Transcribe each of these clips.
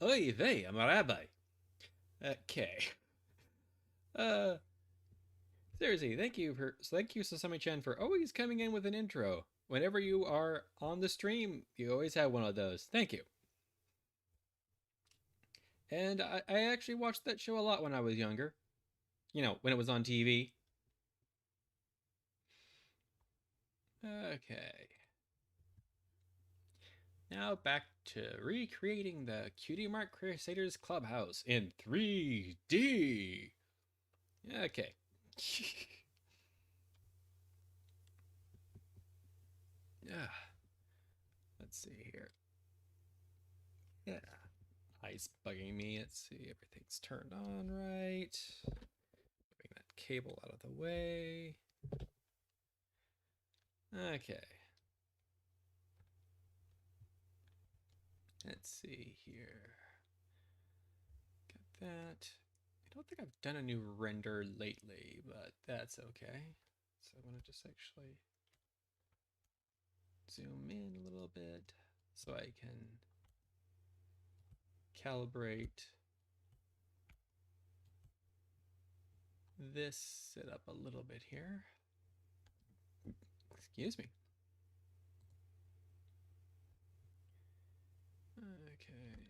Oy vey, I'm a rabbi. Okay. Uh, seriously, thank you Sasami-chan for always coming in with an intro. Whenever you are on the stream, you always have one of those. Thank you. And I actually watched that show a lot when I was younger. You know, when it was on TV. Okay. Now back to recreating the Cutie Mark Crusaders Clubhouse in 3D. Okay. Yeah. Let's see here. Yeah. Ice bugging me. Let's see. Everything's turned on right. Moving that cable out of the way. Okay. Let's see here. Got that. I don't think I've done a new render lately, but that's okay. So I'm going to just actually zoom in a little bit so I can calibrate this setup a little bit here. Excuse me. Okay.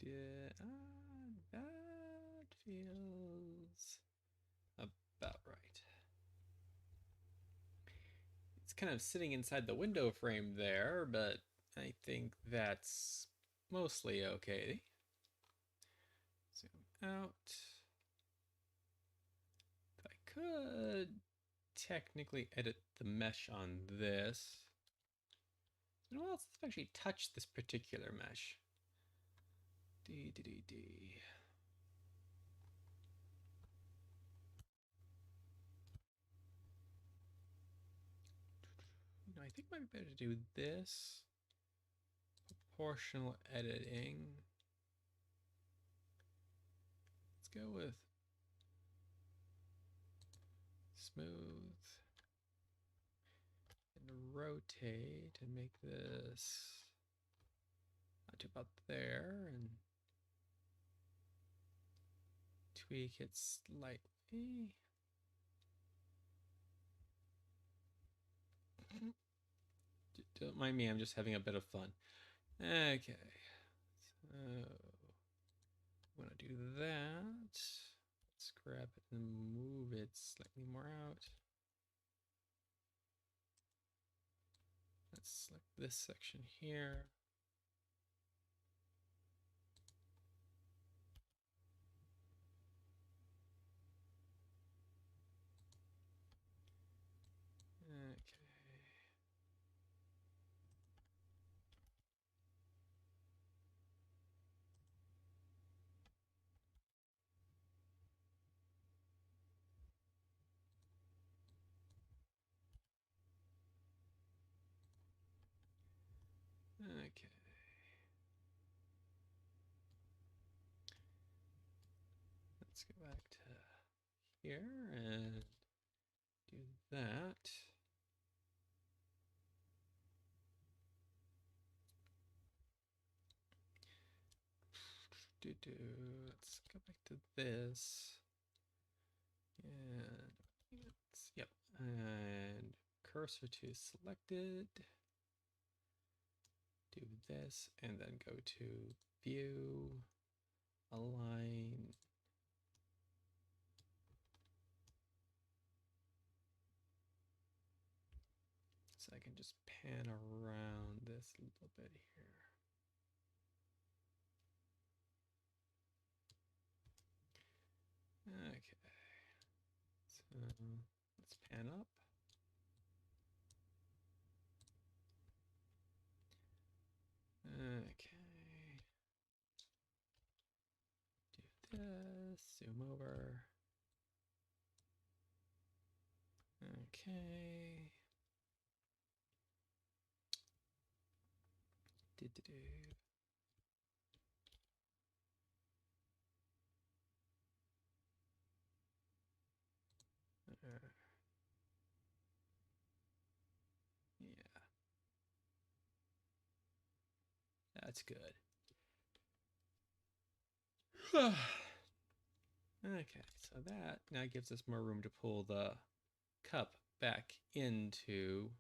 Okay. That feels about right. It's kind of sitting inside the window frame there, but I think that's mostly okay. Zoom out. I could technically edit the mesh on this. You know what else? Let's actually touch this particular mesh. D. You know, I think it might be better to do this. Proportional editing. Let's go with smooth and rotate and make this to about there and tweak it slightly. Don't mind me, I'm just having a bit of fun. Okay, so I'm gonna do that. Let's grab it and move it slightly more out. Let's select this section here. Okay. Okay. Let's go back to here and do that. Let's go back to this. And yep. And cursor to selected. Do this and then go to view, align. So I can just pan around this a little bit here. Okay. So let's pan up. Okay. Do this, zoom over. Okay. Yeah, that's good. Okay, so that now gives us more room to pull the cup back into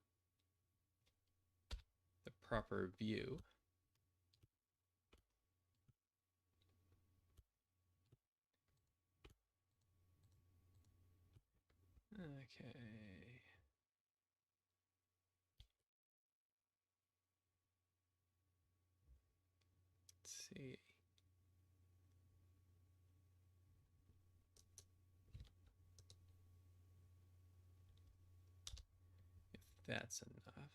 the proper view. Okay. Let's see. If that's enough.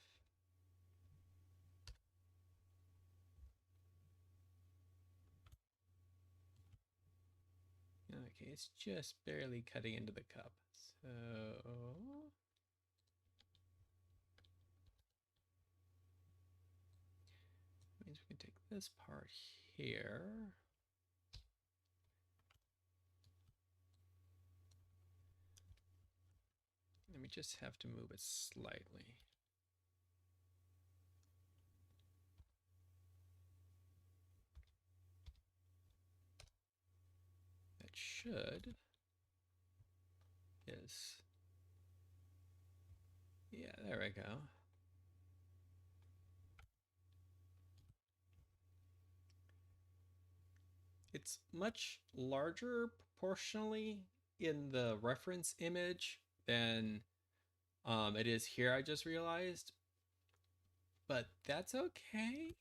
Okay, it's just barely cutting into the cup. So that means we can take this part here. And we just have to move it slightly. That should is, yeah, there we go. It's much larger proportionally in the reference image than it is here, I just realized. But that's okay.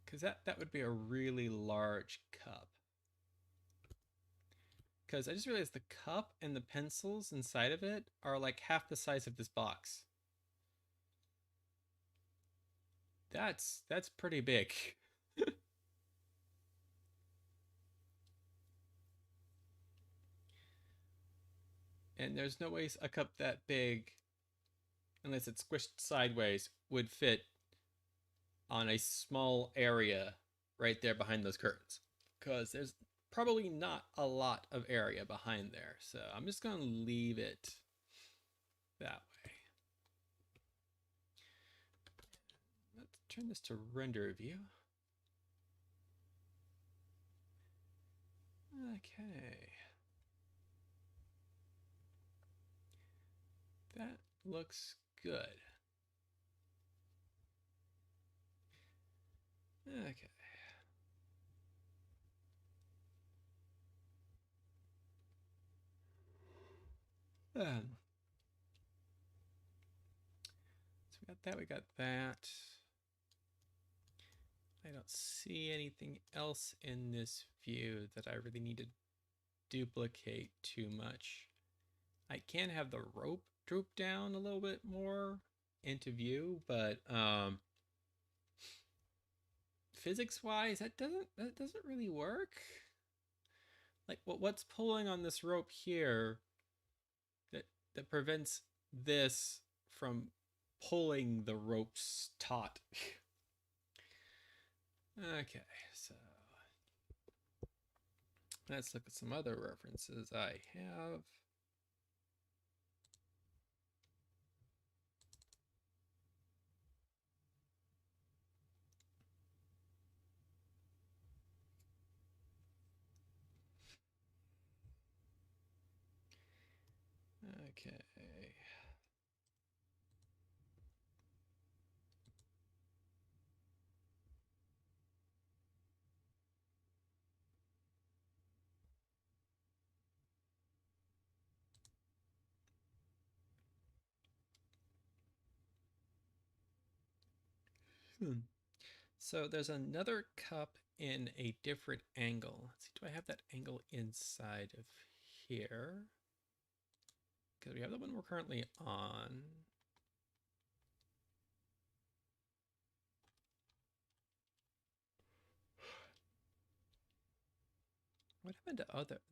Because that would be a really large cup. Because I just realized the cup and the pencils inside of it are like half the size of this box. That's pretty big. And there's no way a cup that big, unless it's squished sideways, would fit on a small area right there behind those curtains. Because there's probably not a lot of area behind there. So I'm just going to leave it that way. Let's turn this to render view. Okay. That looks good. Okay. So we got that, we got that. I don't see anything else in this view that I really need to duplicate too much. I can have the rope droop down a little bit more into view, but physics-wise, that doesn't really work. Like what's pulling on this rope here that prevents this from pulling the rope's taut. Okay, so let's look at some other references I have. Okay. So there's another cup in a different angle. Let's see, do I have that angle inside of here? Because we have the one we're currently on. What happened to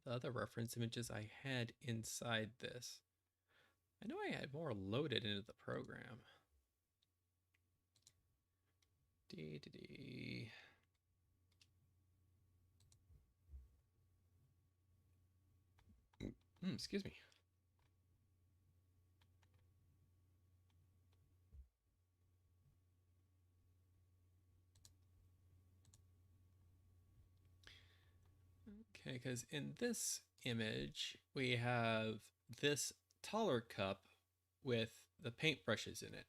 the other reference images I had inside this? I know I had more loaded into the program. Excuse me. Okay, because in this image, we have this taller cup with the paintbrushes in it.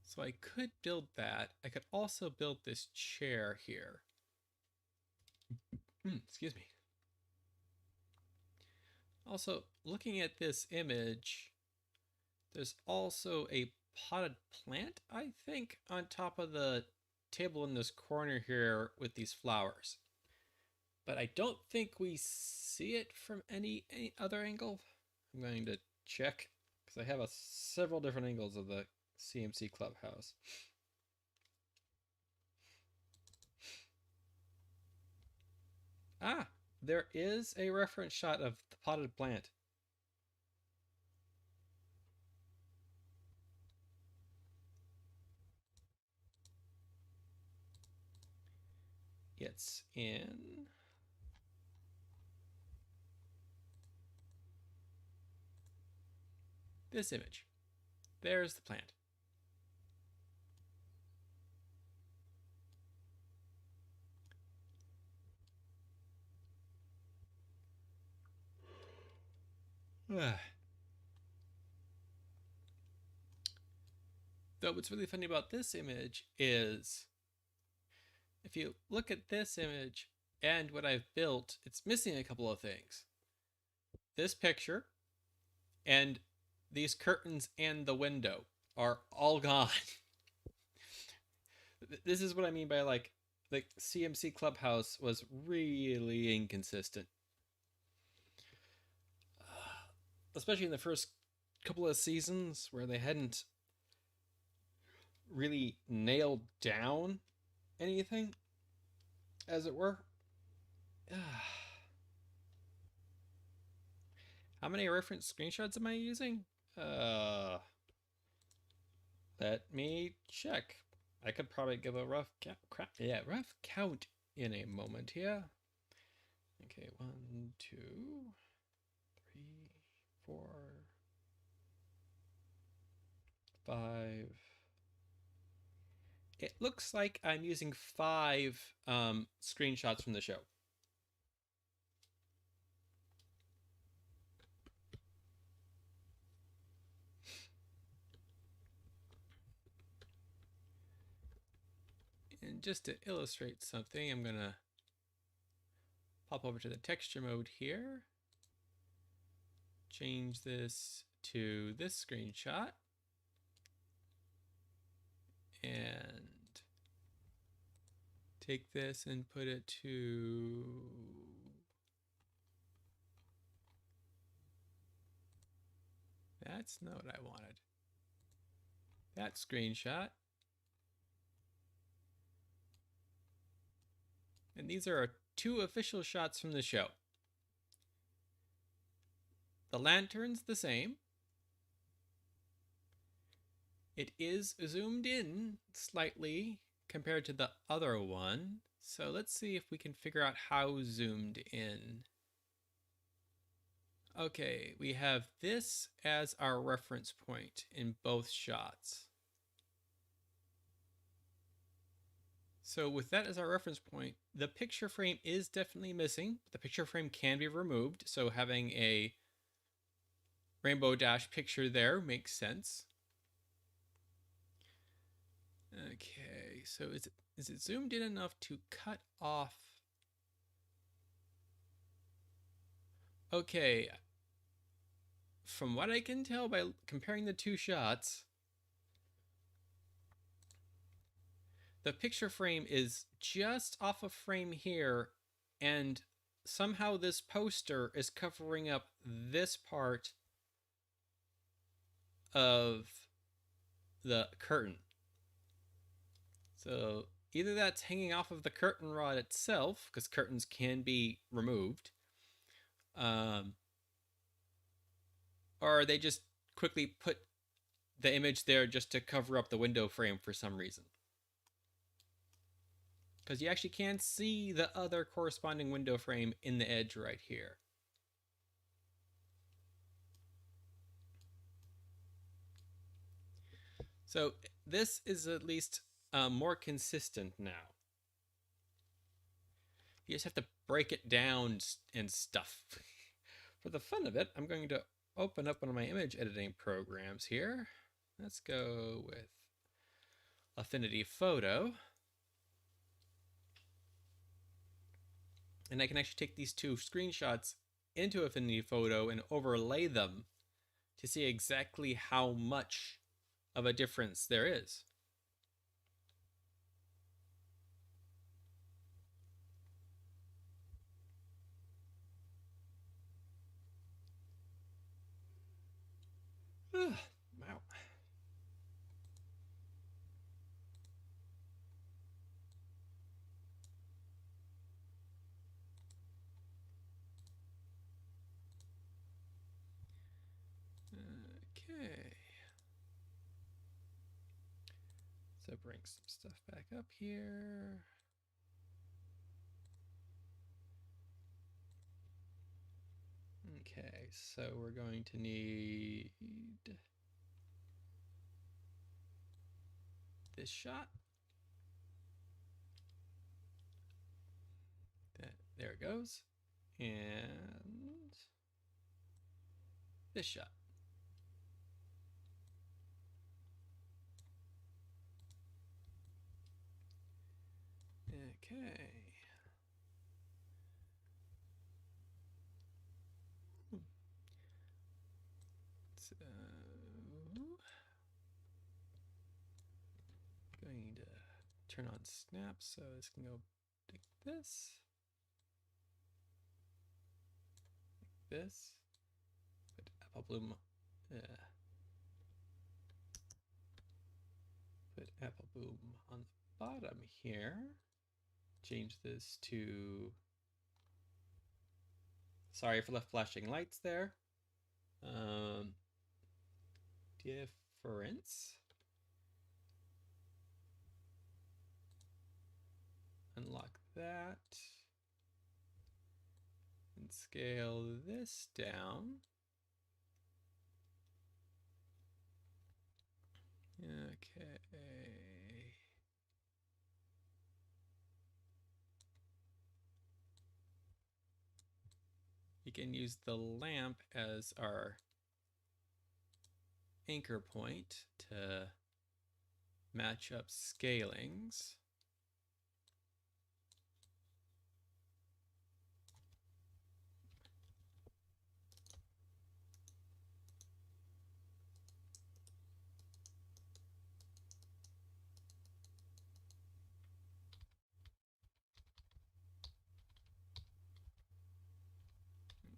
So I could build that. I could also build this chair here. Excuse me. Also, looking at this image, there's also a potted plant, I think, on top of the table in this corner here with these flowers. But I don't think we see it from any other angle. I'm going to check because I have several different angles of the CMC clubhouse. Ah, there is a reference shot of the potted plant. It's in this image. There's the plant. Though what's really funny about this image is if you look at this image and what I've built, it's missing a couple of things. This picture and these curtains and the window are all gone. This is what I mean by like the CMC clubhouse was really inconsistent. Especially in the first couple of seasons where they hadn't really nailed down anything, as it were. How many reference screenshots am I using? Let me check. I could probably give a rough count in a moment here. Okay, 1, 2, 3, 4, 5. It looks like I'm using 5 screenshots from the show. And just to illustrate something, I'm going to pop over to the texture mode here. Change this to this screenshot. And take this and put it to that's not what I wanted. That screenshot. And these are 2 official shots from the show. The lantern's the same. It is zoomed in slightly compared to the other one. So let's see if we can figure out how zoomed in. Okay, we have this as our reference point in both shots. So with that as our reference point, the picture frame is definitely missing. The picture frame can be removed, so having a rainbow dash picture there makes sense. Okay, so is it zoomed in enough to cut off? Okay, from what I can tell by comparing the 2 shots, the picture frame is just off a frame here, and somehow this poster is covering up this part of the curtain. So either that's hanging off of the curtain rod itself, because curtains can be removed, um, or they just quickly put the image there just to cover up the window frame for some reason. Because you actually can see the other corresponding window frame in the edge right here. So this is at least more consistent now. You just have to break it down and stuff. For the fun of it, I'm going to open up one of my image editing programs here. Let's go with Affinity Photo. And I can actually take these two screenshots into Affinity Photo and overlay them to see exactly how much of a difference there is. Wow. Okay. So bring some stuff back up here. Okay, so we're going to need this shot. There it goes. And this shot. Okay. So, going to turn on snap so this can go like this. Like this. Put apple bloom. Put apple bloom on the bottom here. Change this to. Sorry for the flashing lights there. Difference. Unlock that. And scale this down. Okay. You can use the lamp as our anchor point to match up scalings.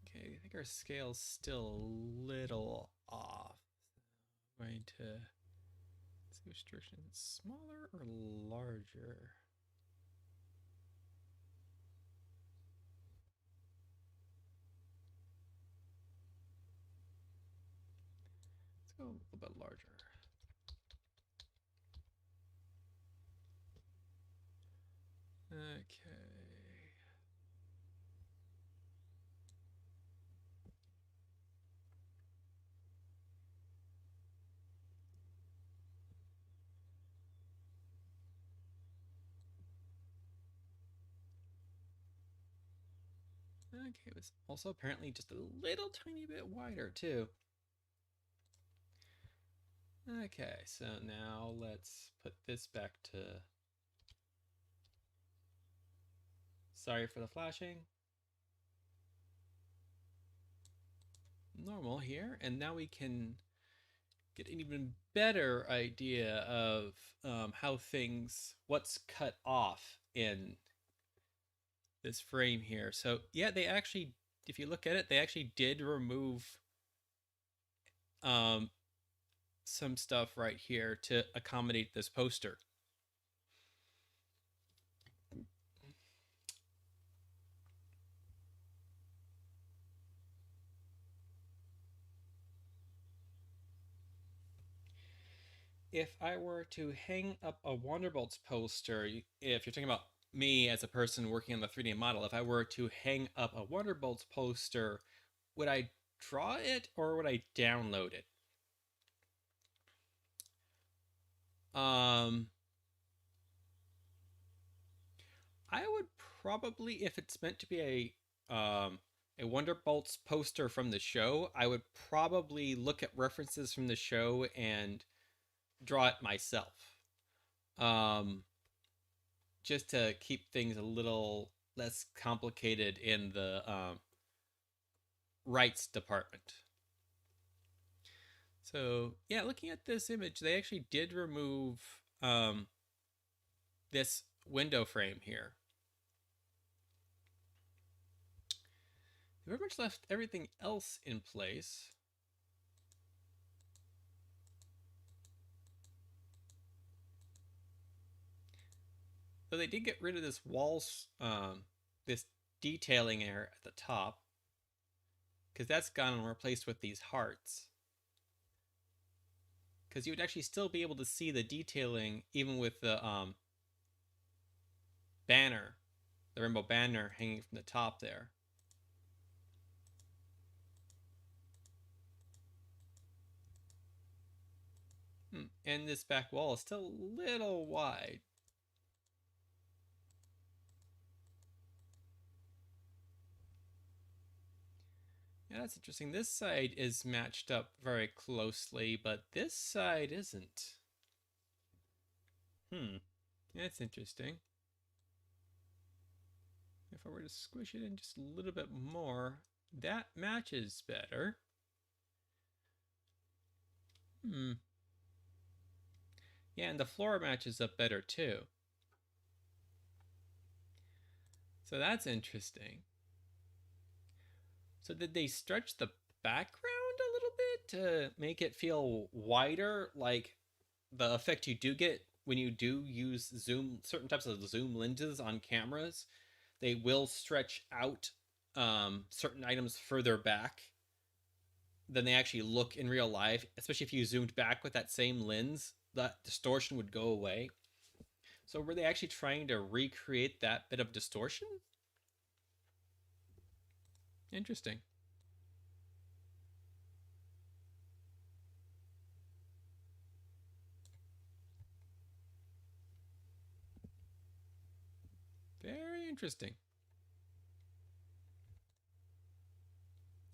Okay, I think our scale's still a little off. I'm going to see restrictions smaller or larger. Let's go a little bit larger. Okay. Okay, it was also apparently just a little tiny bit wider too. Okay, so now let's put this back to. Sorry for the flashing. Normal here, and now we can get an even better idea of what's cut off in this frame here. So yeah, they actually, if you look at it, they actually did remove some stuff right here to accommodate this poster. if I were to hang up a Wonderbolts poster, if you're talking about me as a person working on the 3D model, if I were to hang up a Wonderbolts poster, would I draw it or would I download it? Um, I would probably, if it's meant to be a Wonderbolts poster from the show, I would probably look at references from the show and draw it myself. Um, just to keep things a little less complicated in the rights department. So yeah, looking at this image, they actually did remove this window frame here. They very much left everything else in place. So they did get rid of this walls, this detailing area at the top, because that's gone and replaced with these hearts. Because you would actually still be able to see the detailing even with the banner, the rainbow banner hanging from the top there. And this back wall is still a little wide. Yeah, that's interesting. This side is matched up very closely, but this side isn't. That's interesting. If I were to squish it in just a little bit more, that matches better. Yeah, and the floor matches up better too. So that's interesting. So did they stretch the background a little bit to make it feel wider, like the effect you do get when you do use zoom, certain types of zoom lenses on cameras? They will stretch out certain items further back than they actually look in real life, especially if you zoomed back with that same lens, that distortion would go away. So were they actually trying to recreate that bit of distortion? Interesting. Very interesting.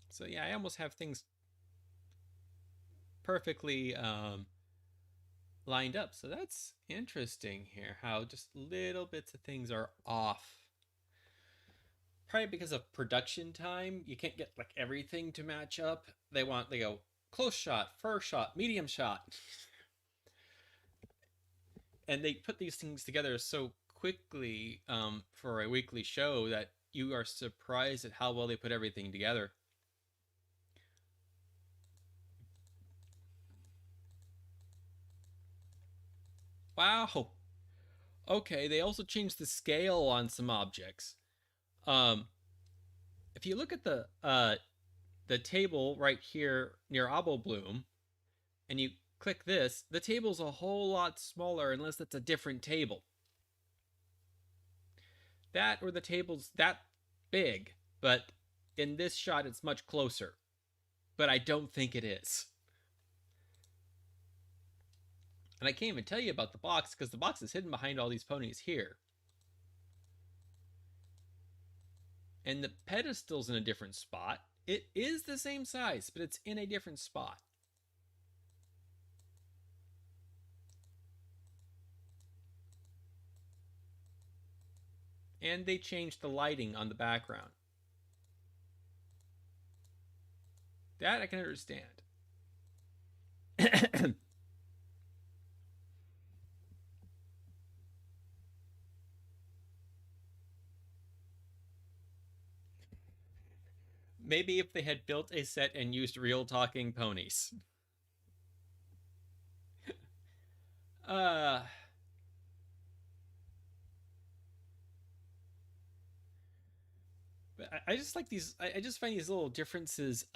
So yeah, I almost have things perfectly lined up. So that's interesting here, how just little bits of things are off. Probably because of production time, you can't get like everything to match up. They go close shot, far shot, medium shot. And they put these things together so quickly for a weekly show that you are surprised at how well they put everything together. Wow. Okay, they also changed the scale on some objects. Um, if you look at the table right here near Obel Bloom, and you click this, the table's a whole lot smaller unless that's a different table. That or the table's that big, but in this shot it's much closer. But I don't think it is. And I can't even tell you about the box because the box is hidden behind all these ponies here. And the pedestal's in a different spot. It is the same size, but it's in a different spot. And they changed the lighting on the background. That I can understand. Maybe if they had built a set and used real talking ponies. Uh but I just like these I just find these little differences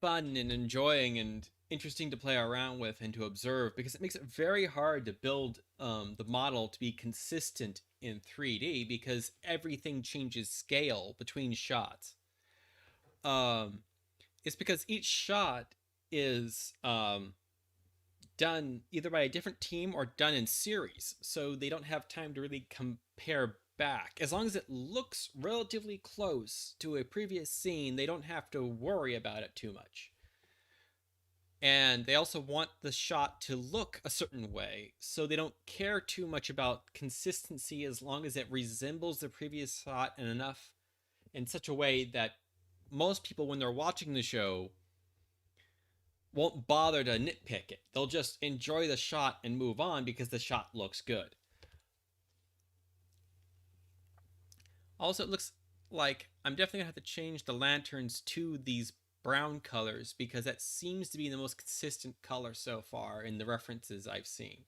fun and enjoying and interesting to play around with and to observe, because it makes it very hard to build the model to be consistent in 3D because everything changes scale between shots. Um, it's because each shot is done either by a different team or done in series, so they don't have time to really compare back. As long as it looks relatively close to a previous scene, they don't have to worry about it too much. And they also want the shot to look a certain way, so they don't care too much about consistency as long as it resembles the previous shot and enough in such a way that most people, when they're watching the show, won't bother to nitpick it. They'll just enjoy the shot and move on because the shot looks good. Also, it looks like I'm definitely gonna have to change the lanterns to these brown colors because that seems to be the most consistent color so far in the references I've seen.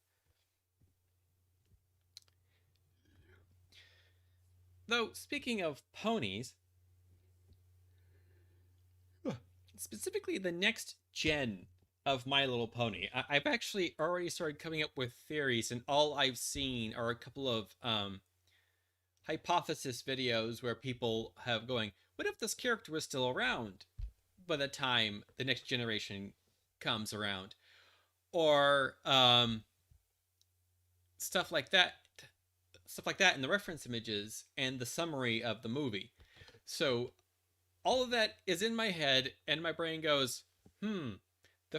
Though, speaking of ponies, specifically the next gen of My Little Pony, I've actually already started coming up with theories, and all I've seen are a couple of hypothesis videos where people have going, what if this character was still around by the time the next generation comes around? Or stuff like that. Stuff like that in the reference images and the summary of the movie. So all of that is in my head, and my brain goes, the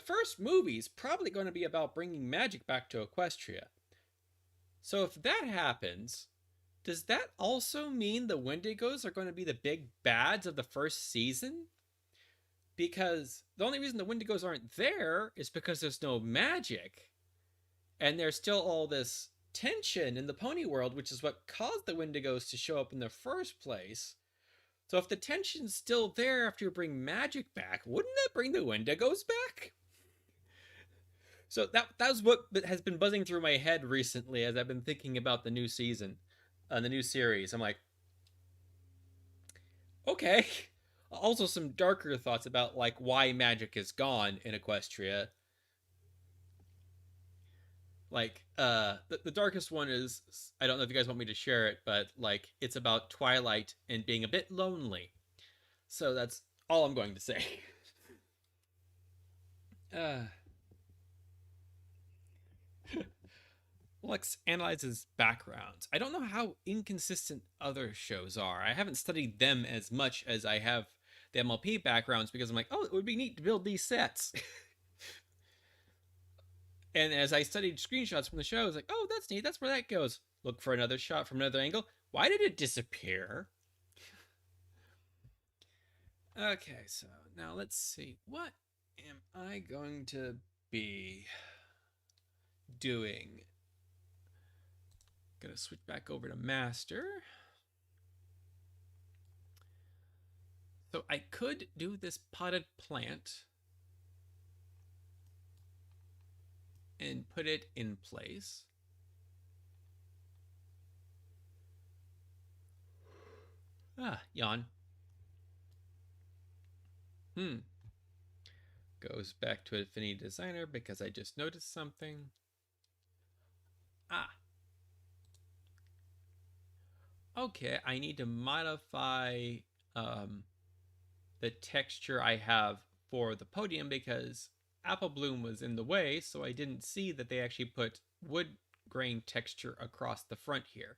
first movie's probably going to be about bringing magic back to Equestria. So if that happens, does that also mean the Wendigos are going to be the big bads of the first season? Because the only reason the Wendigos aren't there is because there's no magic. And there's still all this tension in the pony world, which is what caused the Wendigos to show up in the first place. So if the tension's still there after you bring magic back, wouldn't that bring the Wendigos back? So that's what has been buzzing through my head recently as I've been thinking about the new season, the new series. I'm like, okay. Also, some darker thoughts about like why magic is gone in Equestria. Like, the darkest one is, I don't know if you guys want me to share it, but like it's about Twilight and being a bit lonely. So that's all I'm going to say. uh, Lex analyzes backgrounds. I don't know how inconsistent other shows are. I haven't studied them as much as I have the MLP backgrounds because I'm like, oh, it would be neat to build these sets. And as I studied screenshots from the show, I was like, oh, that's neat. That's where that goes. Look for another shot from another angle. Why did it disappear? Okay, so now let's see. What am I going to be doing? Gonna switch back over to master. So I could do this potted plant and put it in place. Yawn. Goes back to Affinity Designer because I just noticed something. Okay, I need to modify the texture I have for the podium because Apple Bloom was in the way, so I didn't see that they actually put wood grain texture across the front here.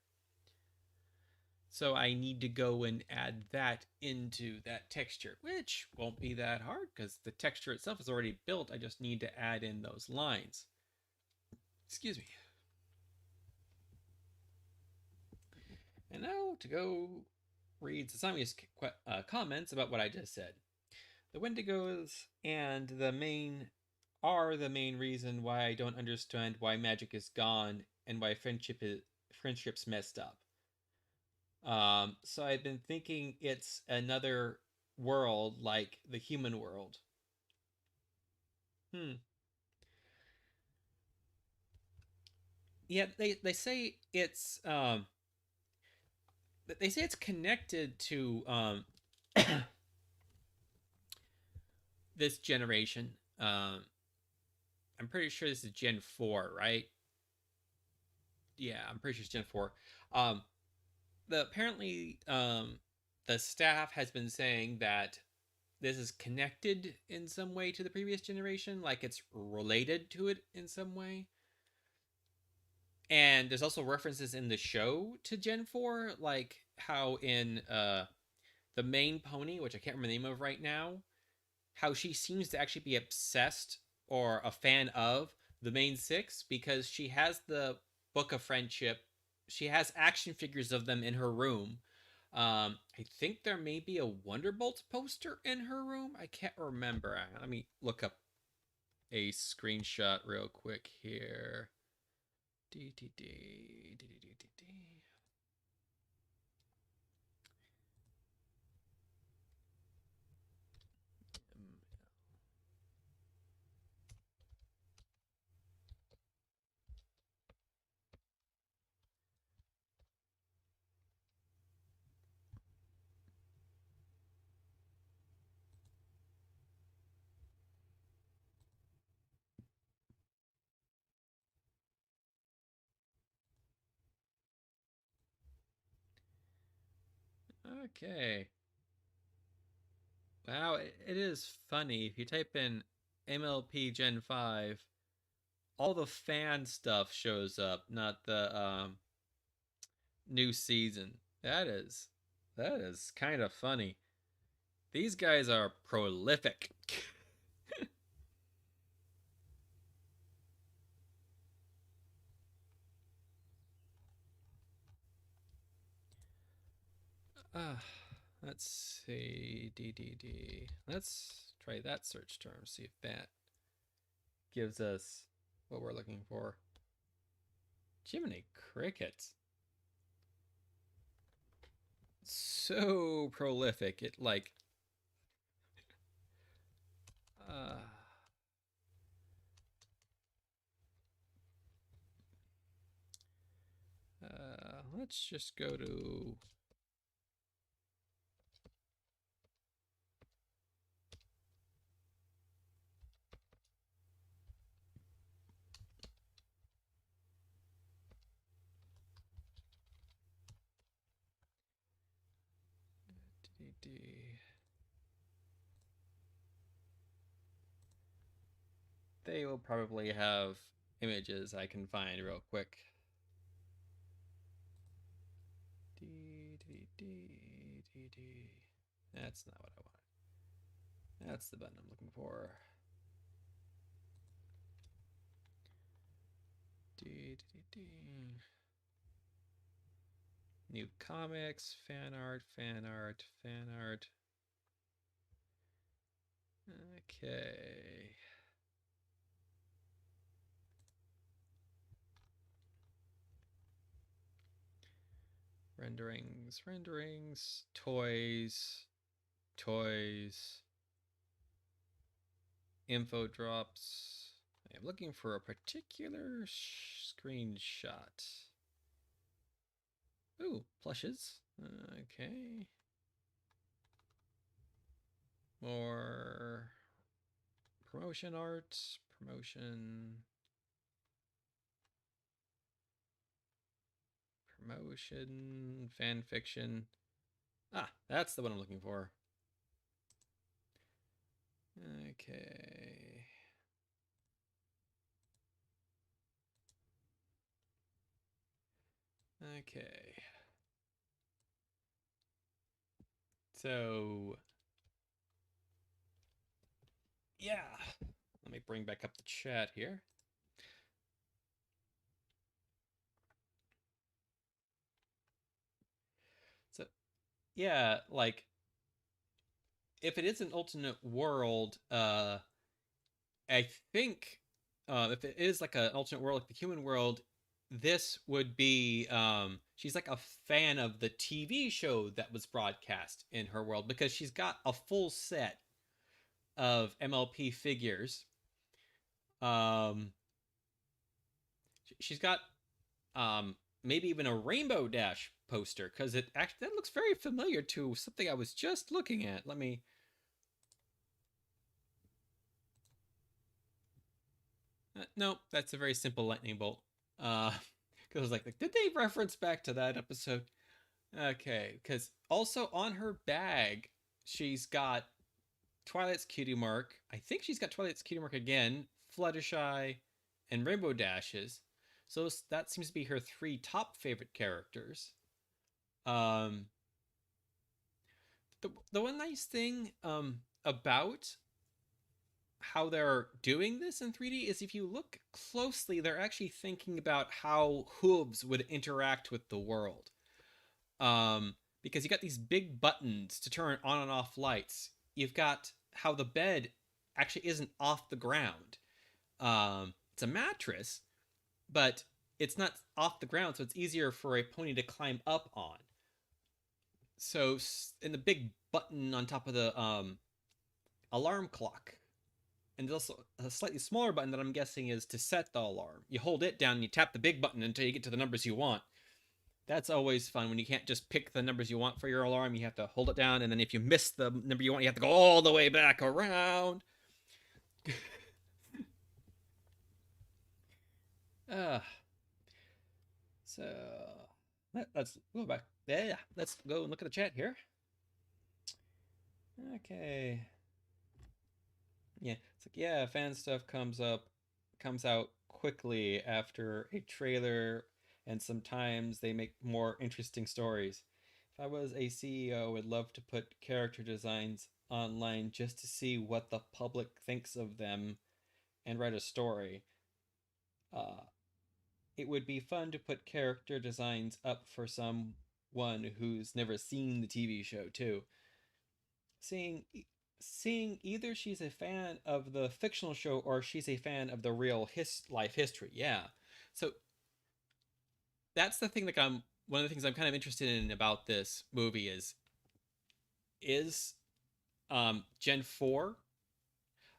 So I need to go and add that into that texture, which won't be that hard because the texture itself is already built. I just need to add in those lines. Excuse me. And now to go read Sasami's comments about what I just said. The Wendigos and the main reason why I don't understand why magic is gone and why friendship's messed up. So I've been thinking it's another world like the human world. Yeah, they say it's connected to this generation. I'm pretty sure this is Gen 4, right? Yeah, I'm pretty sure it's Gen 4. Um, the staff has been saying that this is connected in some way to the previous generation, like it's related to it in some way. And there's also references in the show to Gen 4, like how in the main pony, which I can't remember the name of right now, how she seems to actually be obsessed or a fan of the main six because she has the Book of Friendship. She has action figures of them in her room. I think there may be a Wonderbolt poster in her room. I can't remember. Let me look up a screenshot real quick here. Okay. Wow, it is funny. If you type in MLP Gen 5, all the fan stuff shows up, not the new season. That is kind of funny. These guys are prolific. uh, let's see. DDD. Let's try that search term, see if that gives us what we're looking for. Jiminy Crickets. So prolific. It like uh let's just go to DD. They will probably have images I can find real quick. That's not what I want. That's the button I'm looking for. New comics, fan art, fan art, fan art. Okay. Renderings, renderings, toys, toys, info drops. I'm looking for a particular screenshot. Ooh, plushes. Okay. More promotion art, promotion, fan fiction. Ah, that's the one I'm looking for. Okay. Okay. So, yeah. Let me bring back up the chat here. So, yeah, like if it is an alternate world, I think if it is like an alternate world, like the human world, this would be she's like a fan of the TV show that was broadcast in her world because she's got a full set of MLP figures. She's got maybe even a Rainbow Dash poster because it actually that looks very familiar to something I was just looking at. Let me No, that's a very simple lightning bolt. Because I was like, did they reference back to that episode? Okay, because also on her bag, she's got Twilight's cutie mark. I think she's got Twilight's cutie mark again, Fluttershy, and Rainbow Dashes. So that seems to be her three top favorite characters. Um, the one nice thing about how they're doing this in 3D is if you look closely, they're actually thinking about how hooves would interact with the world. Because you got these big buttons to turn on and off lights. You've got how the bed actually isn't off the ground. It's a mattress, but it's not off the ground, so it's easier for a pony to climb up on. So, in the big button on top of the alarm clock, and there's also a slightly smaller button that I'm guessing is to set the alarm. You hold it down and you tap the big button until you get to the numbers you want. That's always fun when you can't just pick the numbers you want for your alarm. You have to hold it down, and then if you miss the number you want, you have to go all the way back around. uh, so let's go back. Yeah, let's go and look at the chat here. Okay. Yeah, it's like yeah, fan stuff comes out quickly after a trailer, and sometimes they make more interesting stories. If I was a CEO, I would love to put character designs online just to see what the public thinks of them and write a story. Uh, it would be fun to put character designs up for someone who's never seen the TV show too. Seeing seeing either she's a fan of the fictional show or she's a fan of the real life history. Yeah. So that's the thing that I'm one of the things I'm kind of interested in about this movie is Gen 4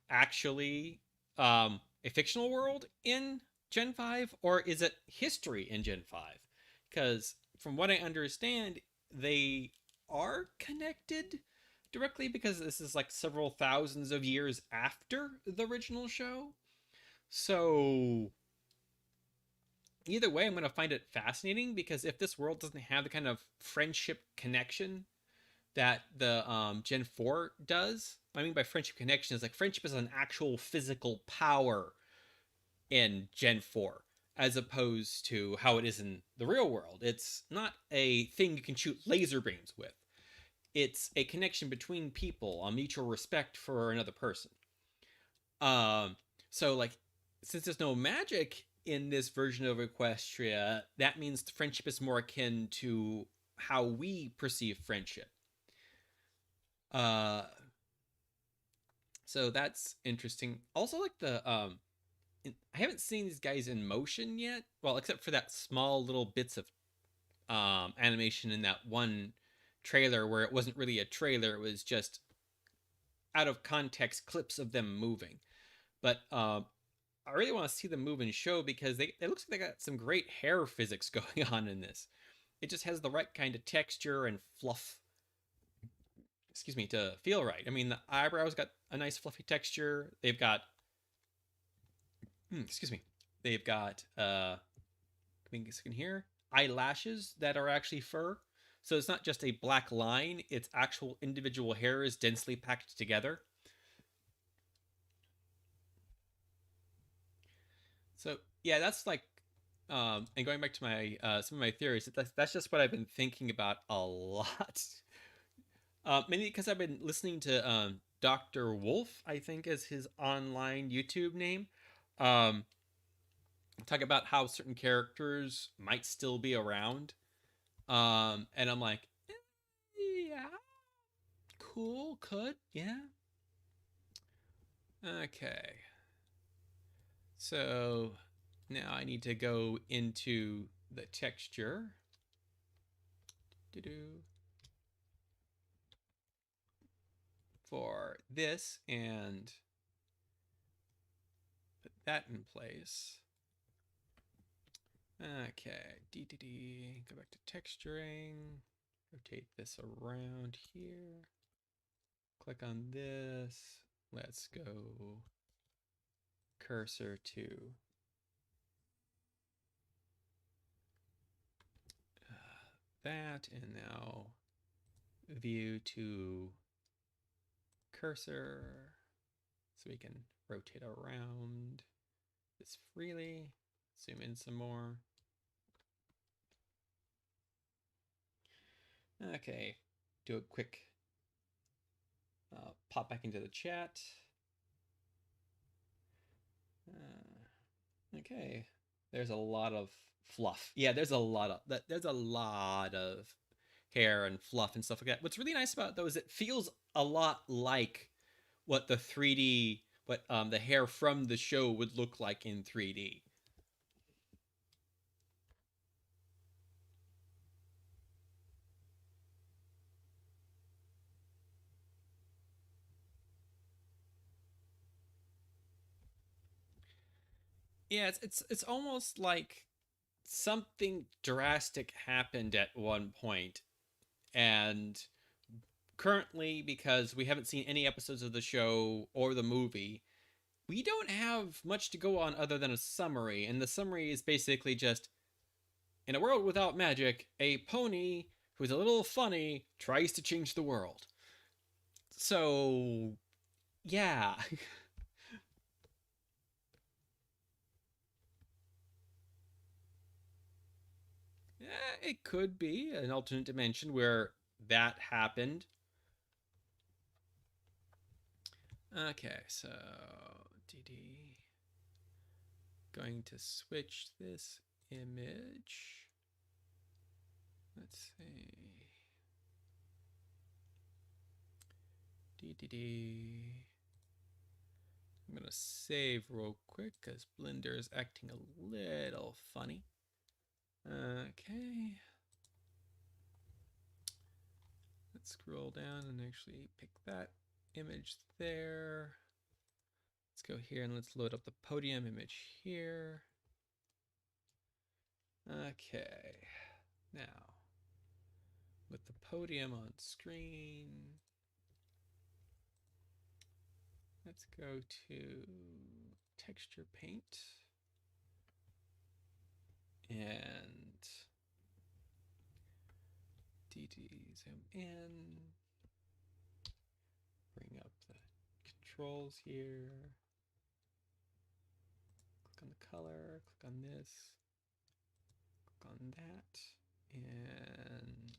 actually a fictional world in Gen 5 or is it history in Gen 5? Because from what I understand, they are connected directly because this is like several thousands of years after the original show. So either way, I'm going to find it fascinating because if this world doesn't have the kind of friendship connection that the Gen 4 does, what I mean by friendship connection is like friendship is an actual physical power in Gen 4 as opposed to how it is in the real world. It's not a thing you can shoot laser beams with. It's a connection between people, a mutual respect for another person. Um, so like, since there's no magic in this version of Equestria, that means the friendship is more akin to how we perceive friendship. Uh, so that's interesting. Also, like I haven't seen these guys in motion yet. Well, except for that small little bits of animation in that one trailer where it wasn't really a trailer; it was just out of context clips of them moving. But I really want to see them move and show because it looks like they got some great hair physics going on in this. It just has the right kind of texture and fluff. Excuse me, to feel right. I mean, the eyebrows got a nice fluffy texture. They've got, excuse me, they've got, can here eyelashes that are actually fur. So it's not just a black line; it's actual individual hairs densely packed together. So yeah, that's like, and going back to my some of my theories, that's just what I've been thinking about a lot. Mainly because I've been listening to Dr. Wolf, I think is his online YouTube name. Um, talk about how certain characters might still be around. And I'm like, yeah, cool, could, yeah. Okay. So now I need to go into the texture. Do for this and put that in place. Okay, go back to texturing, rotate this around here, click on this, let's go cursor to that, and now view to cursor, so we can rotate around this freely. Zoom in some more. Okay, do a quick pop back into the chat. Okay, there's a lot of fluff. Yeah, there's a lot of hair and fluff and stuff like that. What's really nice about it, though, is it feels a lot like what the 3D, what the hair from the show would look like in 3D. Yeah, it's almost like something drastic happened at one point, and currently, because we haven't seen any episodes of the show or the movie, we don't have much to go on other than a summary, and the summary is basically just, in a world without magic, a pony who's a little funny tries to change the world. So, yeah. It could be an alternate dimension where that happened. Okay, so DD going to switch this image. Let's see. DDD. I'm gonna save real quick because Blender is acting a little funny. Okay. Let's scroll down and actually pick that image there. Let's go here and let's load up the podium image here. Okay. Now, with the podium on screen, let's go to texture paint and DD zoom in, bring up the controls here, click on the color, click on this, click on that, and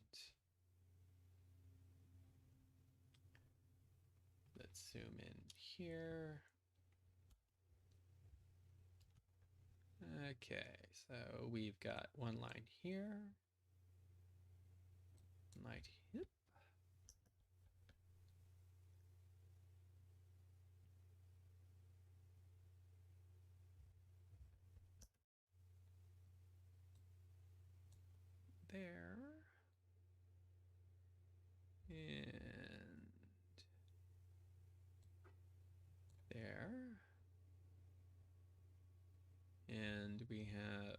let's zoom in here. Okay, so we've got one line here, light hip. There. And there. And we have,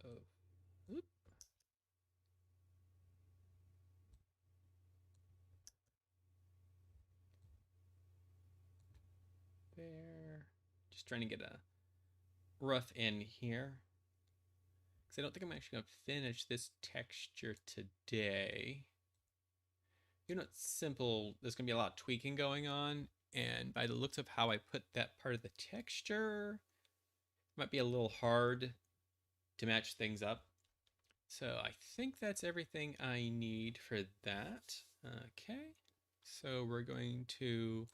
oop, there. Just trying to get a rough end here, because I don't think I'm actually going to finish this texture today. You know, it's simple. There's going to be a lot of tweaking going on, and by the looks of how I put that part of the texture, it might be a little hard to match things up. So I think that's everything I need for that. Okay, so we're going to,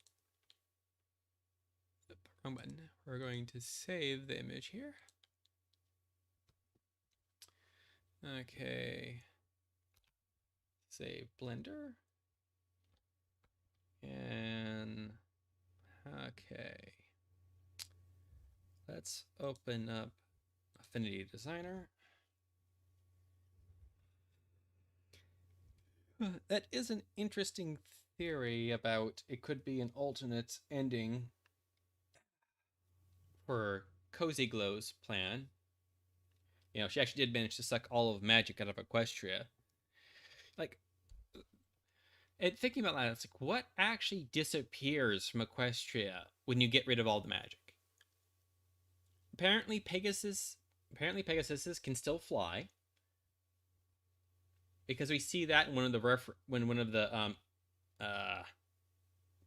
wrong button. We're going to save the image here. Okay, save Blender. And okay, let's open up Affinity Designer. That is an interesting theory about it could be an alternate ending for Cozy Glow's plan. You know, she actually did manage to suck all of magic out of Equestria. Like, and thinking about that, it's like, what actually disappears from Equestria when you get rid of all the magic? apparently Pegasus can still fly, because we see that in one of the uh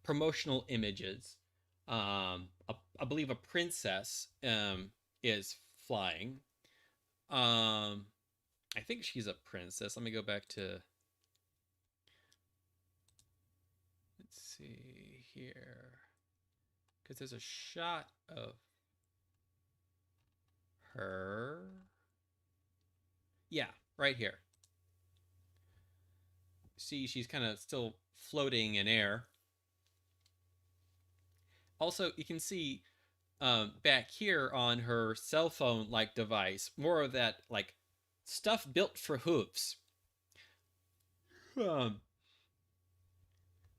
promotional images. I believe a princess is flying. Um, I think she's a princess. Let me go back to. Let's see here, because there's a shot of her. Yeah, right here. See, she's kind of still floating in air. Also, you can see back here on her cell phone like device more of that like stuff built for hooves. Um,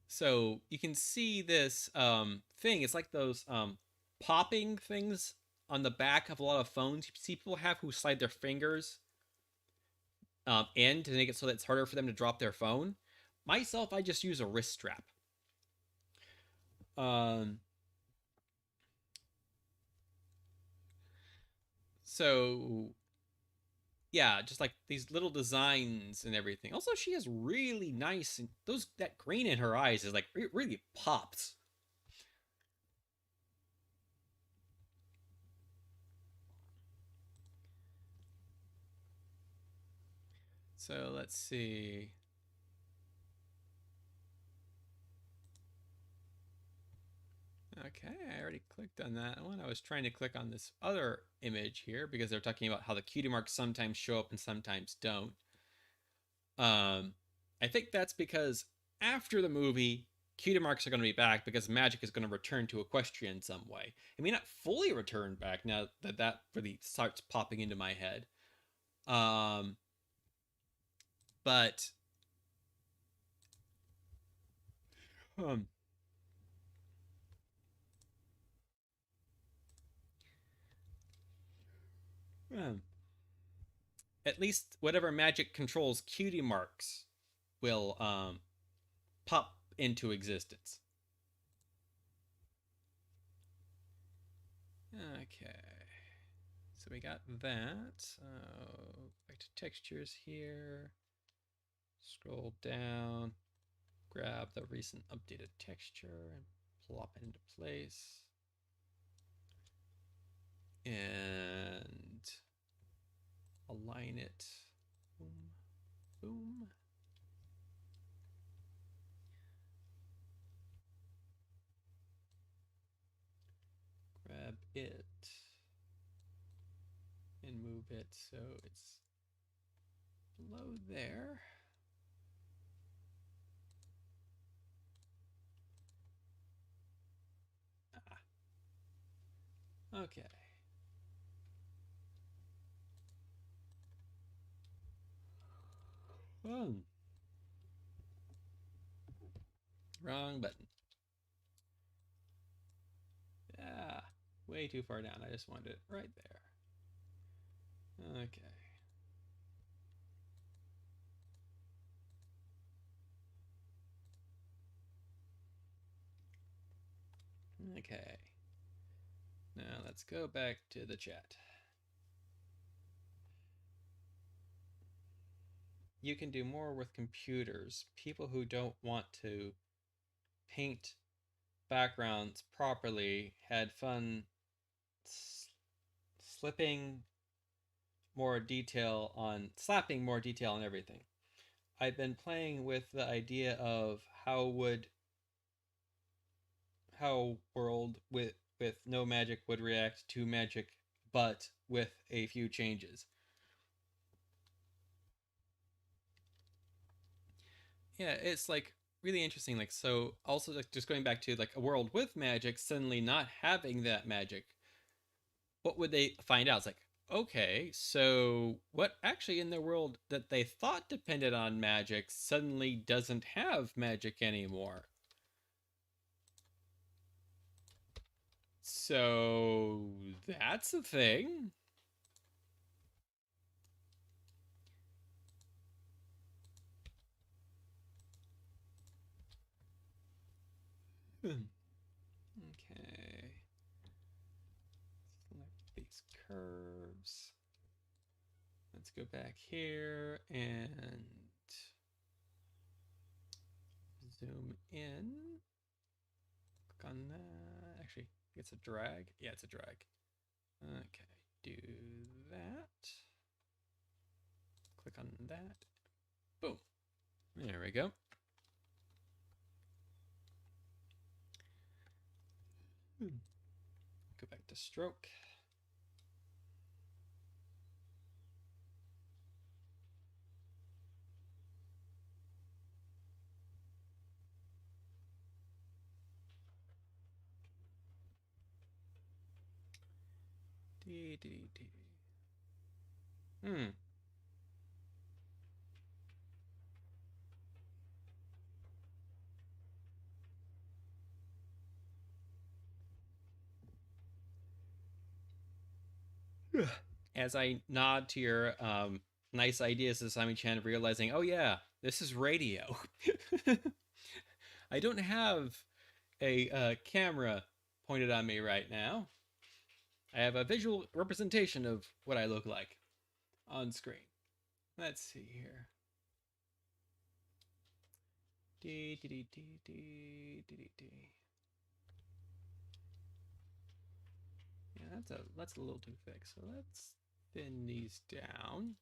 so you can see this thing. It's like those popping things on the back of a lot of phones. You see people have who slide their fingers in to make it so that it's harder for them to drop their phone. Myself, I just use a wrist strap. Um, so yeah, just like these little designs and everything. Also, she has really nice, and those that green in her eyes is like it really pops. So let's see. Okay, I already clicked on that one. I was trying to click on this other image here because they're talking about how the cutie marks sometimes show up and sometimes don't. I think that's because after the movie, cutie marks are going to be back because magic is going to return to Equestria in some way. It may not fully return back now that that really starts popping into my head. Um, but um, um, at least whatever magic controls cutie marks will pop into existence. Okay. So we got that. Back to textures here. Scroll down. Grab the recent updated texture and plop it into place. And align it. Boom. Boom. Grab it and move it so it's below there. Okay. Oh, wrong button. Yeah, way too far down. I just wanted it right there. Okay. Okay. Now let's go back to the chat. You can do more with computers. People who don't want to paint backgrounds properly had fun slipping slapping more detail on everything. I've been playing with the idea of how world with no magic would react to magic, but with a few changes. Yeah, it's like really interesting. Like, so also like just going back to like a world with magic suddenly not having that magic, what would they find out? It's like, okay, so what actually in the world that they thought depended on magic suddenly doesn't have magic anymore? So that's a thing. Okay. Select these curves. Let's go back here and zoom in. Click on that. Actually, it's a drag. Yeah, it's a drag. Okay, do that. Click on that. Boom. There we go. Go back to stroke. Hmm. As I nod to your nice ideas, Sasami Chan, realizing, oh yeah, this is radio. I don't have a camera pointed on me right now. I have a visual representation of what I look like on screen. Let's see here. Yeah, that's a little too thick. So let's thin these down.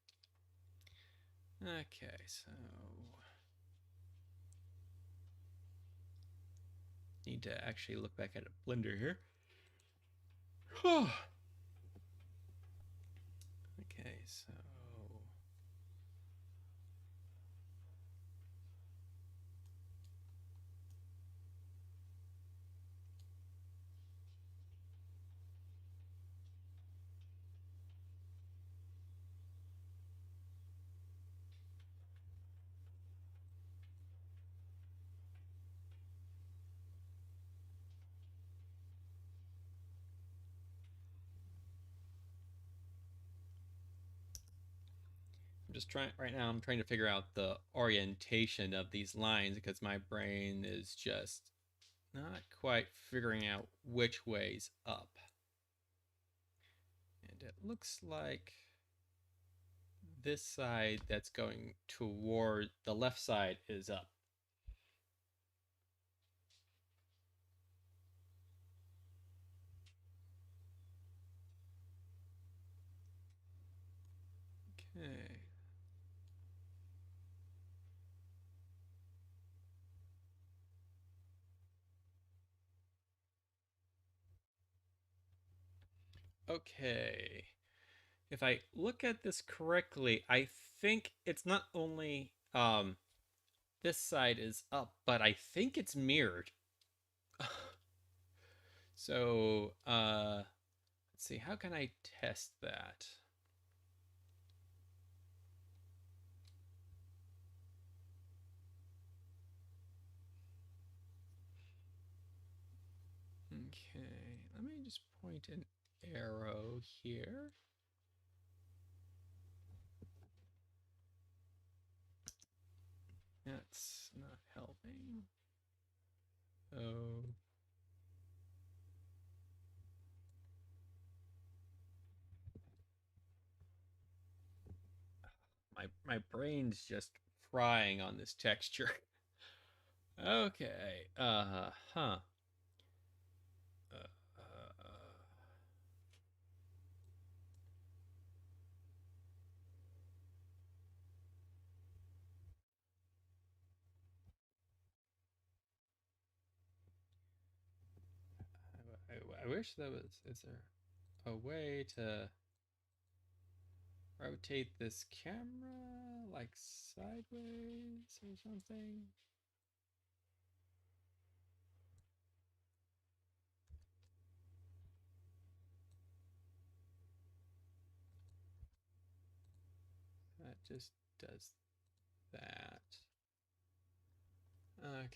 Okay, so need to actually look back at a blender here. Okay, so I'm just trying right now. I'm trying to figure out the orientation of these lines because my brain is just not quite figuring out which way's up. And it looks like this side that's going toward the left side is up. Okay. Okay. If I look at this correctly, I think it's not only this side is up, but I think it's mirrored. So let's see, how can I test that? Okay, let me just point an arrow here. That's not helping. Oh. My brain's just frying on this texture. Okay. Huh. Uh, uh, I wish there was. Is there a way to rotate this camera like sideways or something? That just does that. Okay.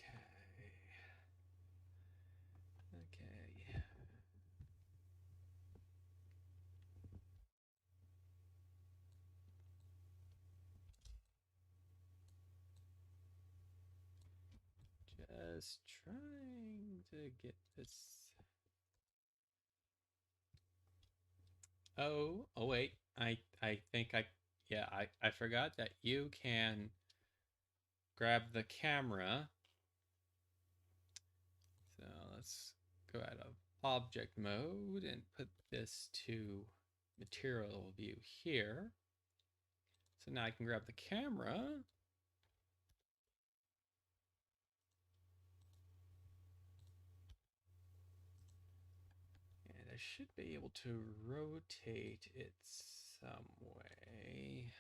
Okay. Just trying to get this. Oh wait. I think yeah, I forgot that you can grab the camera. So let's go out of object mode and put this to material view here. So now I can grab the camera. And I should be able to rotate it some way.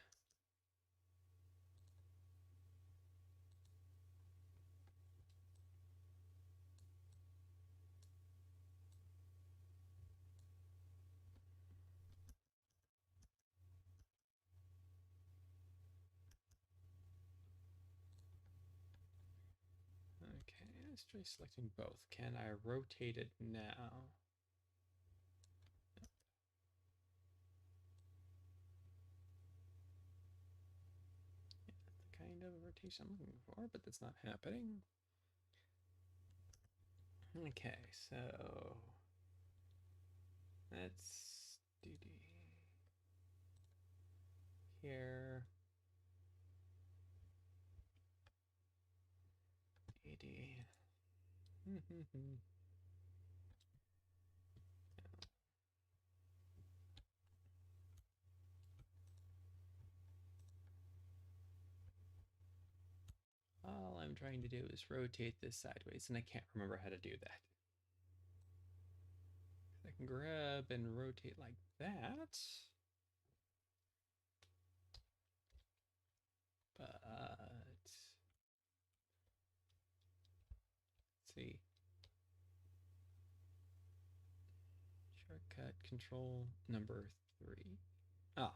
Okay, let's try selecting both. Can I rotate it now? The kind of rotation I'm looking for, but that's not happening. Okay, so let's do here. 80. All I'm trying to do is rotate this sideways, and I can't remember how to do that. I can grab and rotate like that. But let's see. Shortcut control number 3. Ah.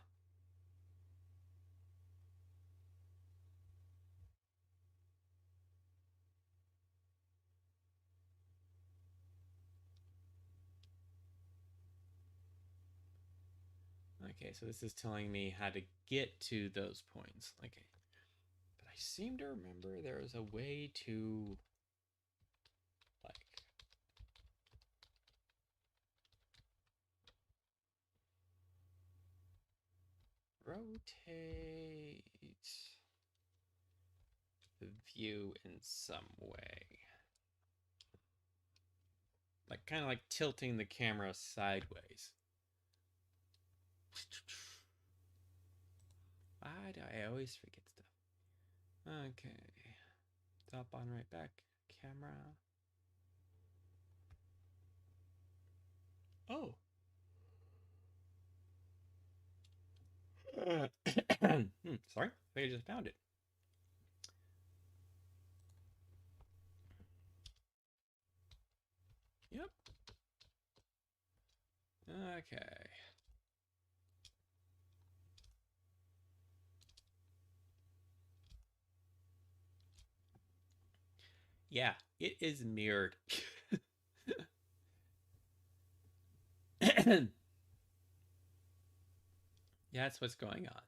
Okay, so this is telling me how to get to those points. Okay. But I seem to remember there was a way to like rotate the view in some way. Like kind of like tilting the camera sideways. Why do I always forget stuff? Okay. Top on right back. Camera. Oh. Sorry. I think I just found it. Yep. Okay. Yeah, it is mirrored. That's what's going on.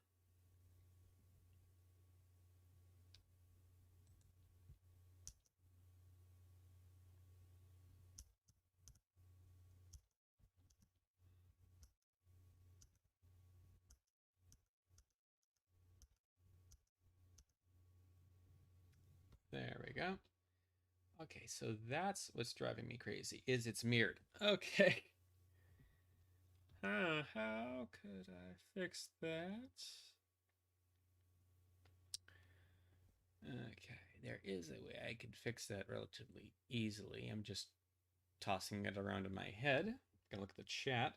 There we go. Okay, so that's what's driving me crazy, is it's mirrored. Okay. How could I fix that? Okay, there is a way I could fix that relatively easily. I'm just tossing it around in my head. Gonna look at the chat.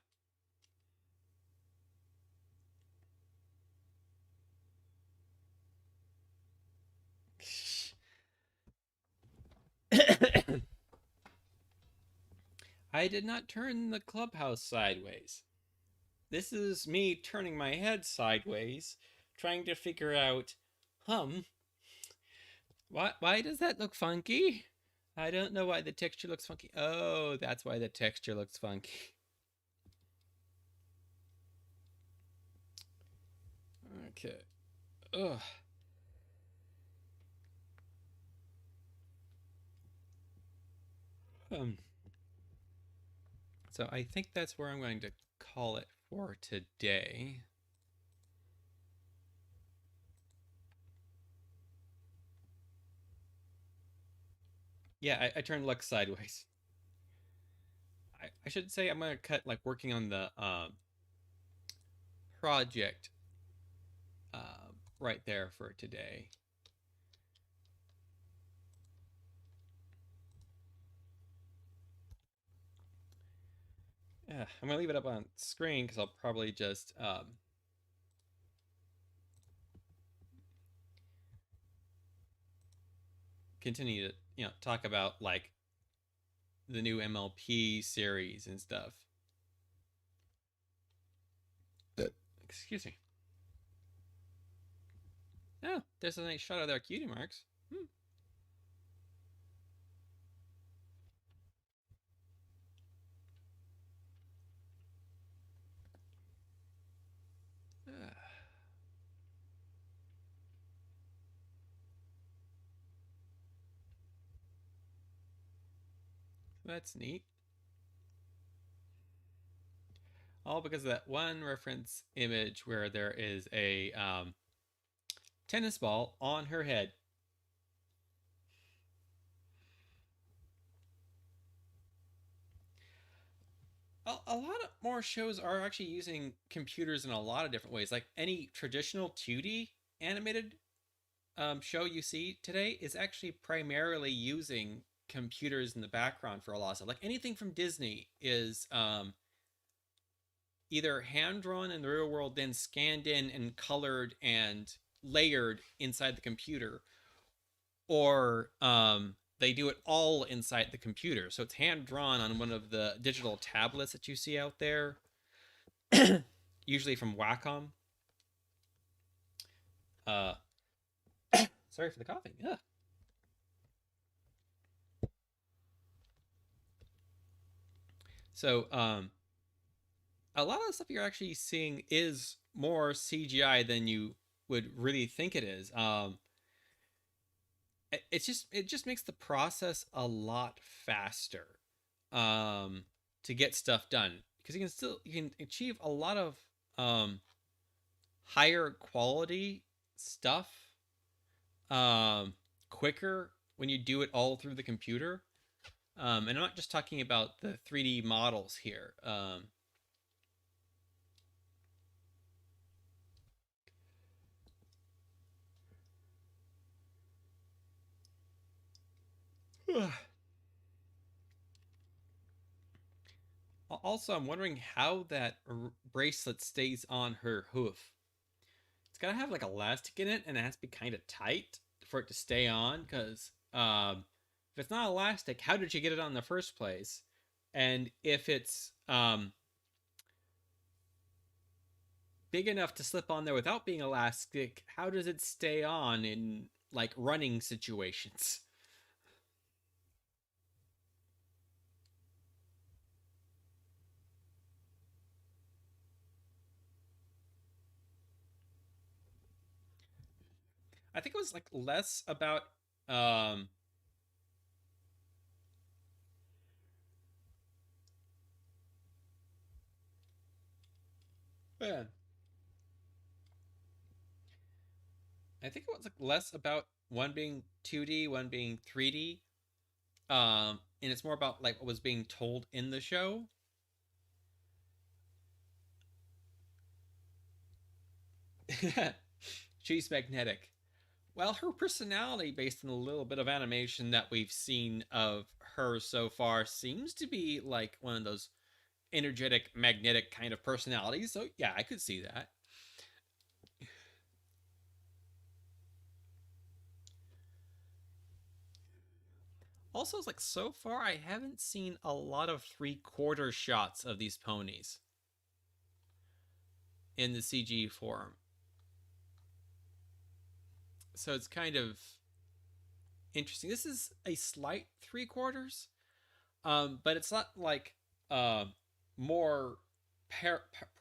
I did not turn the clubhouse sideways. This is me turning my head sideways, trying to figure out, why does that look funky? I don't know why the texture looks funky. Oh, that's why the texture looks funky. Okay. Ugh. So I think that's where I'm going to call it for today. Yeah, I turned Lux sideways. I should say I'm gonna cut like working on the project right there for today. I'm gonna leave it up on screen because I'll probably just continue to talk about like the new MLP series and stuff. Excuse me. Oh, there's a nice shot of their cutie marks. That's neat. All because of that one reference image where there is a tennis ball on her head. A lot of more shows are actually using computers in a lot of different ways. Like any traditional 2D animated show you see today is actually primarily using computers in the background for a lot of stuff. Like anything from Disney is either hand drawn in the real world, then scanned in and colored and layered inside the computer, or they do it all inside the computer. So it's hand drawn on one of the digital tablets that you see out there, usually from Wacom. Uh, sorry for the coughing. Ugh. So a lot of the stuff you're actually seeing is more CGI than you would really think it is. It just makes the process a lot faster to get stuff done because you can achieve a lot of higher quality stuff quicker when you do it all through the computer. And I'm not just talking about the 3D models here. Also, I'm wondering how that bracelet stays on her hoof. It's gotta have like elastic in it, and it has to be kind of tight for it to stay on. Because if it's not elastic, how did you get it on in the first place? And if it's big enough to slip on there without being elastic, how does it stay on in like running situations? I think it was like less about um yeah, I think it was like less about one being 2D, one being 3D. And it's more about like what was being told in the show. She's magnetic. Well, her personality, based on a little bit of animation that we've seen of her so far, seems to be like one of those energetic, magnetic kind of personalities. So, yeah, I could see that. Also, it's like so far, I haven't seen a lot of 3/4 shots of these ponies in the CG form. So it's kind of interesting. This is a slight 3/4, but it's not like uh, more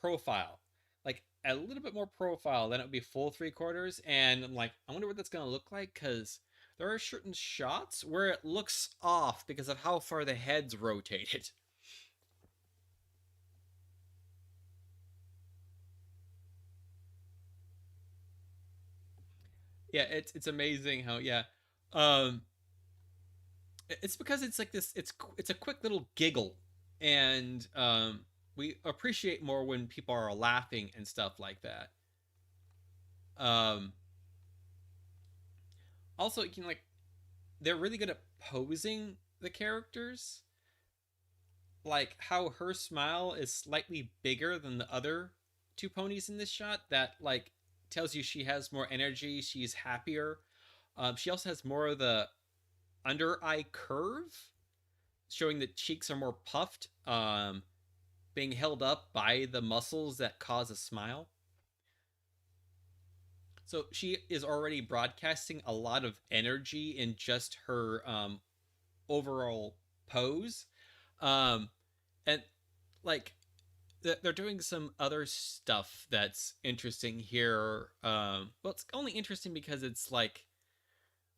profile, like a little bit more profile than it would be full 3/4. And I'm like, I wonder what that's gonna look like because there are certain shots where it looks off because of how far the head's rotated. Yeah, it's amazing how um it's because it's like this it's a quick little giggle, and we appreciate more when people are laughing and stuff like that. Um Also, you know, like they're really good at posing the characters, like how her smile is slightly bigger than the other two ponies in this shot. That like tells you she has more energy, she's happier. She also has more of the under eye curve, showing that cheeks are more puffed, being held up by the muscles that cause a smile. So she is already broadcasting a lot of energy in just her overall pose. Um, and like they're doing some other stuff that's interesting here. Well, it's only interesting because it's like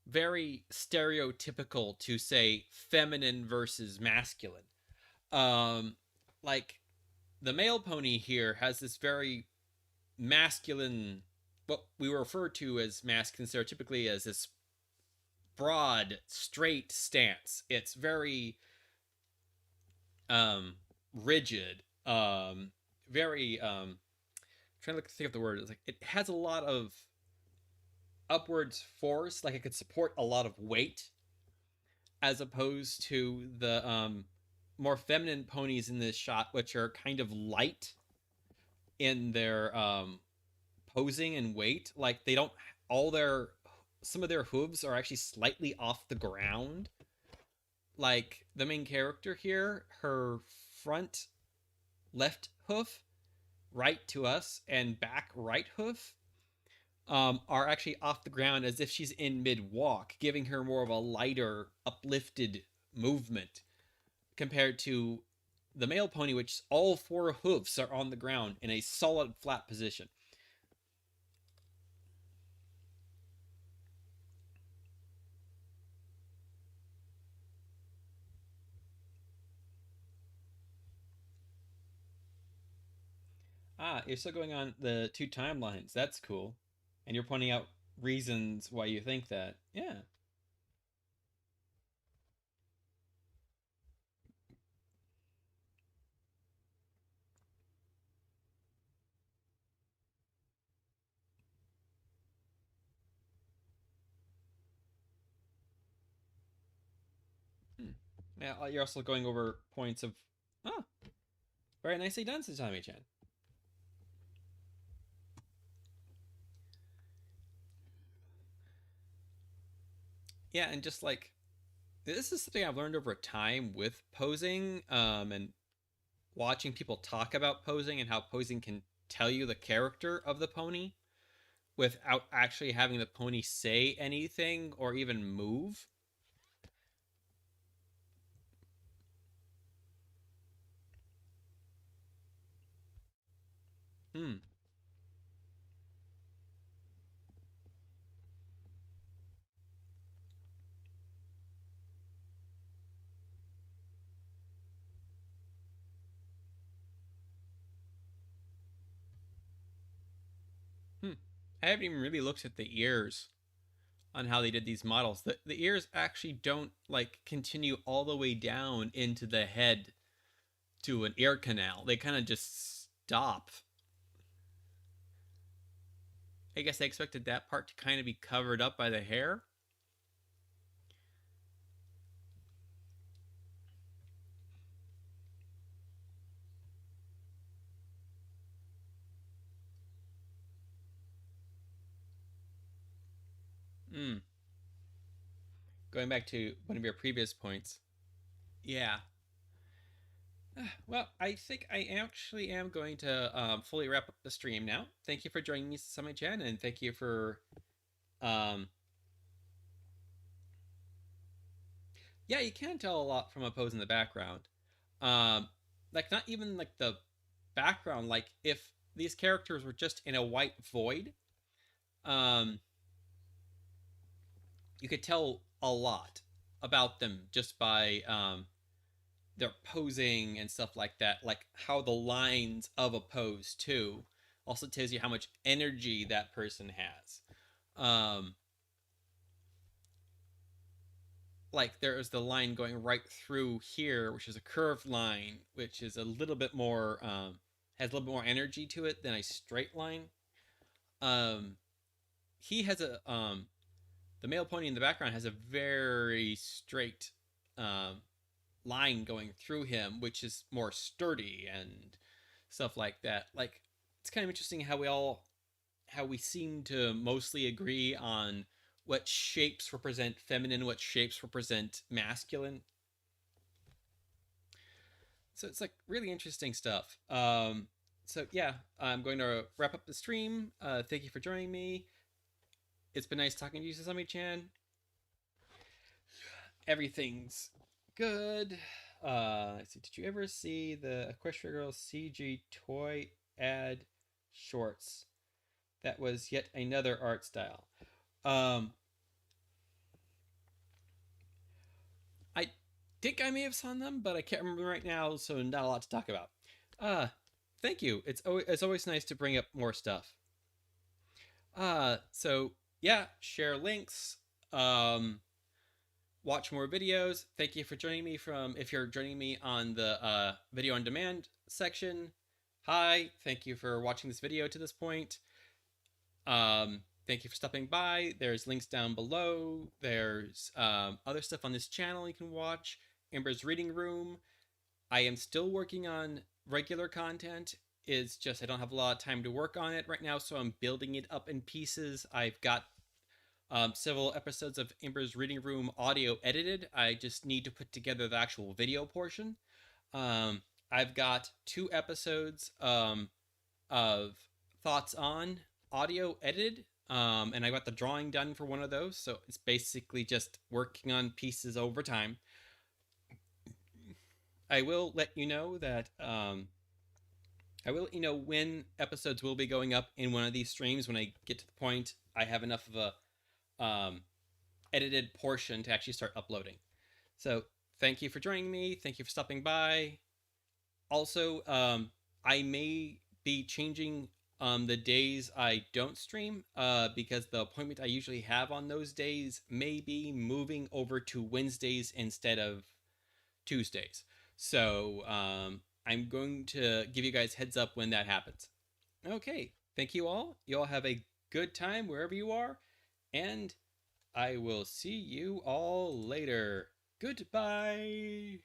very stereotypical to say feminine versus masculine. Um, like the male pony here has this very masculine, what we refer to as masculine stereotypically as this broad, straight stance. It's very rigid, very trying to think of the word. It's like it has a lot of upwards force, like it could support a lot of weight, as opposed to the more feminine ponies in this shot, which are kind of light in their posing and weight. Like they don't all their some of their hooves are actually slightly off the ground. Like the main character here, her front left hoof, right to us, and back right hoof are actually off the ground as if she's in mid walk, giving her more of a lighter, uplifted movement compared to the male pony, which all four hoofs are on the ground in a solid flat position. Ah, you're still going on the two timelines. That's cool. And you're pointing out reasons why you think that. Yeah. Hmm. Yeah, you're also going over points of, oh, very nicely done, Sasami-chan. Yeah, and just like this is something I've learned over time with posing, and watching people talk about posing and how posing can tell you the character of the pony without actually having the pony say anything or even move. Hmm. Hmm. I haven't even really looked at the ears on how they did these models. The ears actually don't like continue all the way down into the head to an ear canal. They kind of just stop. I guess I expected that part to kind of be covered up by the hair. Hmm. Going back to one of your previous points. Yeah. Well, I think I actually am going to fully wrap up the stream now. Thank you for joining me, Summit Chen, and thank you for um, yeah, you can tell a lot from a pose in the background. Like not even like the background. Like if these characters were just in a white void, um, you could tell a lot about them just by their posing and stuff like that. Like how the lines of a pose too also tells you how much energy that person has. like there is the line going right through here, which is a curved line, which is a little bit more has a little bit more energy to it than a straight line. Um, he has a the male pony in the background has a very straight um, line going through him, which is more sturdy and stuff like that. Like it's kind of interesting how we seem to mostly agree on what shapes represent feminine, what shapes represent masculine. So it's like really interesting stuff. So yeah, I'm going to wrap up the stream. Thank you for joining me. It's been nice talking to you, Sasami-chan. Everything's good. Let's see. Did you ever see the Equestria Girls CG toy ad shorts? That was yet another art style. Um, I think I may have seen them, but I can't remember right now, so not a lot to talk about. Uh, Thank you. It's always nice to bring up more stuff. So yeah, share links. Watch more videos. Thank you for joining me from if you're joining me on the video on demand section. Hi, thank you for watching this video to this point. Thank you for stopping by. There's links down below. There's other stuff on this channel you can watch. Ember's Reading Room. I am still working on regular content. It's just I don't have a lot of time to work on it right now, so I'm building it up in pieces. I've got several episodes of Ember's Reading Room audio edited. I just need to put together the actual video portion. I've got 2 episodes of Thoughts on audio edited, and I got the drawing done for one of those. So it's basically just working on pieces over time. I will let you know that I will let you know when episodes will be going up in one of these streams when I get to the point I have enough of a edited portion to actually start uploading. So thank you for joining me. Thank you for stopping by. Also, I may be changing the days I don't stream because the appointment I usually have on those days may be moving over to Wednesdays instead of Tuesdays. So I'm going to give you guys heads up when that happens. Okay, thank you all. You all have a good time wherever you are, and I will see you all later. Goodbye.